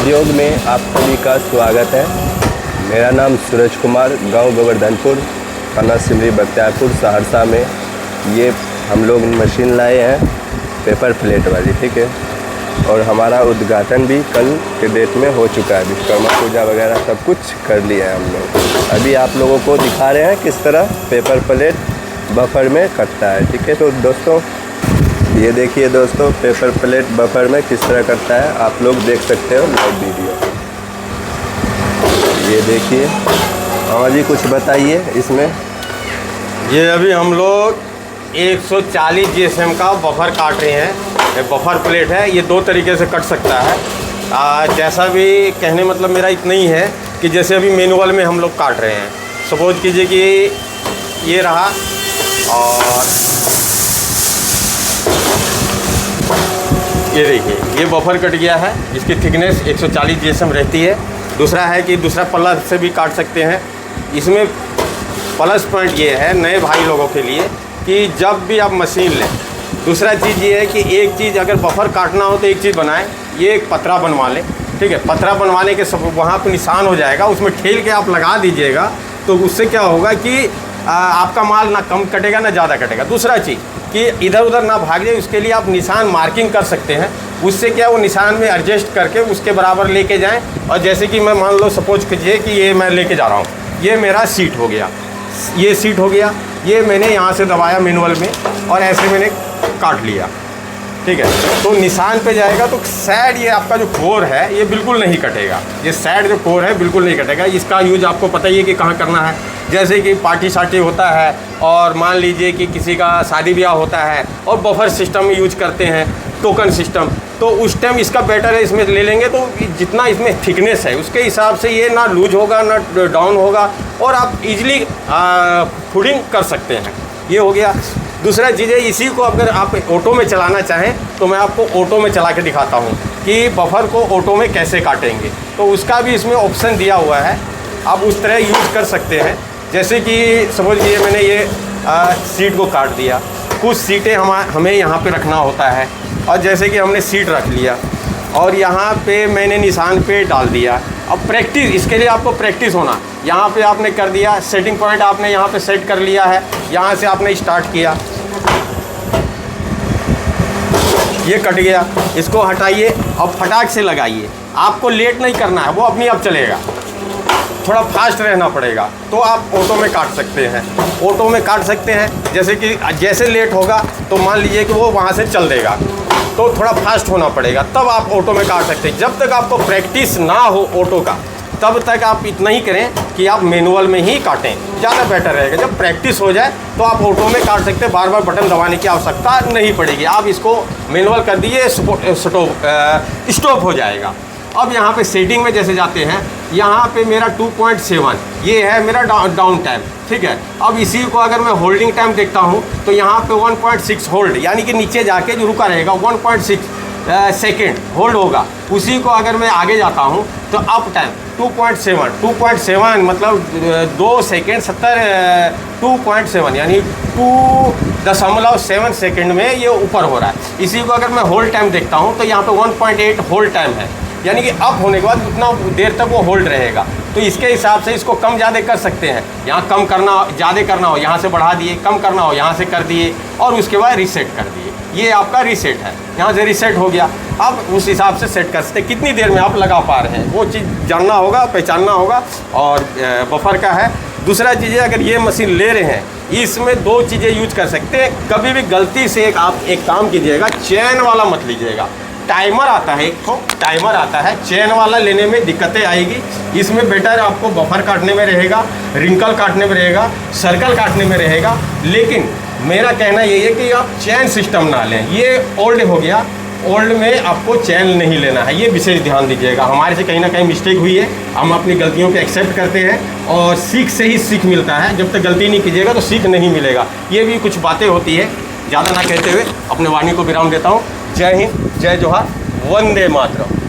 उद्योग में आप सभी का स्वागत है। मेरा नाम सूरज कुमार, गांव गोवर्धनपुर, थाना सिमरी, बख्तियारपुर, सहरसा में ये हम लोग मशीन लाए हैं पेपर प्लेट वाली, ठीक है। और हमारा उद्घाटन भी कल के डेट में हो चुका है। विश्वकर्मा पूजा वगैरह सब कुछ कर लिया है हम लोग। अभी आप लोगों को दिखा रहे हैं किस तरह पेपर प्लेट बफर में कटता है, ठीक है। तो दोस्तों ये देखिए दोस्तों, पेपर प्लेट बफर में किस तरह करता है, आप लोग देख सकते हो लाइव वीडियो। ये देखिए। हाँ जी, कुछ बताइए इसमें। ये अभी हम लोग 140 GSM का बफर काट रहे हैं। ये बफर प्लेट है, ये दो तरीके से कट सकता है। जैसा भी कहने मतलब मेरा इतना ही है कि जैसे अभी मैनुअल में हम लोग काट रहे हैं। सपोज कीजिए कि ये रहा और ये देखिए, ये बफर कट गया है। इसकी थिकनेस 140 GSM रहती है। दूसरा है कि दूसरा पल्ला से भी काट सकते हैं। इसमें प्लस पॉइंट ये है नए भाई लोगों के लिए कि जब भी आप मशीन लें, दूसरा चीज़ ये है कि एक चीज़ अगर बफर काटना हो तो एक चीज़ बनाएं, ये एक पतरा बनवा लें, ठीक है। पतरा बनवाने के सब वहाँ पे निशान हो जाएगा, उसमें ठेल के आप लगा दीजिएगा। तो उससे क्या होगा कि आपका माल ना कम कटेगा ना ज़्यादा कटेगा। दूसरा चीज़ कि इधर उधर ना भाग जाए, उसके लिए आप निशान मार्किंग कर सकते हैं। उससे क्या वो निशान में एडजस्ट करके उसके बराबर लेके जाएं। और जैसे कि मैं मान लो सपोज कीजिए कि ये मैं लेके जा रहा हूँ, ये मेरा सीट हो गया, ये सीट हो गया, ये मैंने यहाँ से दबाया मैनुअल में और ऐसे मैंने काट लिया, ठीक है। तो निशान पे जाएगा तो साइड ये आपका जो कोर है ये बिल्कुल नहीं कटेगा। ये साइड जो कोर है बिल्कुल नहीं कटेगा। इसका यूज आपको पता ही है कि कहाँ करना है। जैसे कि पार्टी शार्टी होता है और मान लीजिए कि किसी का शादी ब्याह होता है और बफर सिस्टम यूज करते हैं, टोकन सिस्टम, तो उस टाइम इसका बेटर है। इसमें ले लेंगे तो जितना इसमें थिकनेस है उसके हिसाब से ये ना लूज होगा ना डाउन होगा और आप इजीली फूडिंग कर सकते हैं। ये हो गया। दूसरा चीज़ है, इसी को अगर आप ऑटो में चलाना चाहें तो मैं आपको ऑटो में चला के दिखाता हूँ कि बफर को ऑटो में कैसे काटेंगे। तो उसका भी इसमें ऑप्शन दिया हुआ है, आप उस तरह यूज़ कर सकते हैं। जैसे कि समझ लीजिए मैंने ये सीट को काट दिया। कुछ सीटें हमें यहाँ पे रखना होता है और जैसे कि हमने सीट रख लिया और यहाँ पे मैंने निशान पे डाल दिया। अब प्रैक्टिस, इसके लिए आपको प्रैक्टिस होना। यहाँ पे आपने कर दिया सेटिंग पॉइंट, आपने यहाँ पे सेट कर लिया है। यहाँ से आपने स्टार्ट किया, ये कट गया, इसको हटाइए और फटाक से लगाइए। आपको लेट नहीं करना है, वो अपनी आप चलेगा। थोड़ा फास्ट रहना पड़ेगा तो आप ऑटो में काट सकते हैं। ऑटो में काट सकते हैं, जैसे कि जैसे लेट होगा तो मान लीजिए कि वो वहाँ से चल देगा, तो थोड़ा फास्ट होना पड़ेगा, तब आप ऑटो में काट सकते हैं। जब तक आपको प्रैक्टिस ना हो ऑटो का, तब तक आप इतना ही करें कि आप मैनुअल में ही काटें, ज़्यादा बेटर रहेगा। जब प्रैक्टिस हो जाए तो आप ऑटो में काट सकते हैं, बार बार बटन दबाने की आवश्यकता नहीं पड़ेगी। आप इसको मैनुअल कर दीजिए, स्टॉप हो जाएगा। अब यहाँ पे सेटिंग में जैसे जाते हैं, यहाँ पे मेरा 2.7 ये है मेरा डाउन टाइम, ठीक है। अब इसी को अगर मैं होल्डिंग टाइम देखता हूँ तो यहाँ पे 1.6 होल्ड, यानी कि नीचे जाके जो रुका रहेगा 1.6 सेकेंड होल्ड होगा। उसी को अगर मैं आगे जाता हूँ तो अप टाइम 2.7 मतलब 2 सेकेंड 2.7 यानी 2.7 सेकेंड में ये ऊपर हो रहा है। इसी को अगर मैं होल्ड टाइम देखता हूँ तो यहाँ पे 1.8 होल्ड टाइम है, यानी कि अप होने के बाद उतना देर तक वो होल्ड रहेगा। तो इसके हिसाब से इसको कम ज़्यादा कर सकते हैं। यहाँ कम करना ज़्यादा करना हो यहाँ से बढ़ा दिए, कम करना हो यहाँ से कर दिए और उसके बाद रीसेट कर दिए। ये आपका रीसेट है, यहाँ से रीसेट हो गया। अब उस हिसाब से सेट कर सकते हैं कितनी देर में आप लगा पा रहे हैं, वो चीज़ जानना होगा, पहचानना होगा। और बफर का है। दूसरा चीज़ है, अगर ये मशीन ले रहे हैं इसमें दो चीज़ें यूज कर सकते हैं। कभी भी गलती से आप एक काम कीजिएगा, चैन वाला मत लीजिएगा। टाइमर आता है, एक तो टाइमर आता है, चैन वाला लेने में दिक्कतें आएगी। इसमें बेटर आपको बफर काटने में रहेगा, रिंकल काटने में रहेगा, सर्कल काटने में रहेगा। लेकिन मेरा कहना यही है कि आप चैन सिस्टम ना लें, ये ओल्ड हो गया। ओल्ड में आपको चैन नहीं लेना है, ये विशेष ध्यान दीजिएगा। हमारे से कहीं ना कहीं मिस्टेक हुई है, हम अपनी गलतियों को एक्सेप्ट करते हैं और सीख से ही सीख मिलता है। जब तक गलती नहीं कीजिएगा तो सीख नहीं मिलेगा। ये भी कुछ बातें होती है। ज़्यादा ना कहते हुए अपने वाणी को विराम देता हूँ। जय हिंद, जय जोहार, वंदे मातरम।